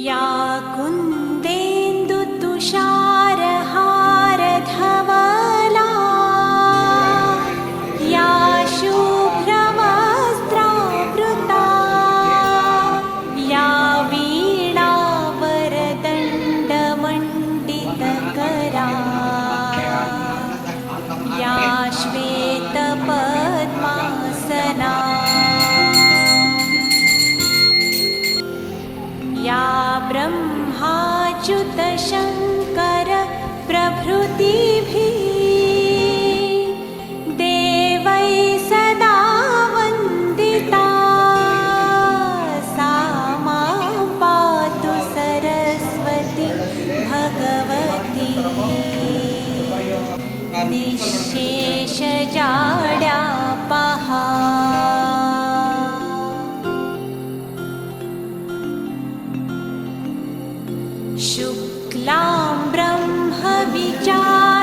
या कुन्देन्दुतुषारहारधवला या शुभ्रवस्त्रावृता या वीणावरदण्डमण्डितकरा या श्वेतपद्मासना या ब्रह्माच्युतशङ्कर प्रभृतिभिः देवैः सदा वन्दिता सा मां पातु सरस्वती भगवती निःशेषजाड्यापहा शुक्लां ब्रह्मविचारिणीं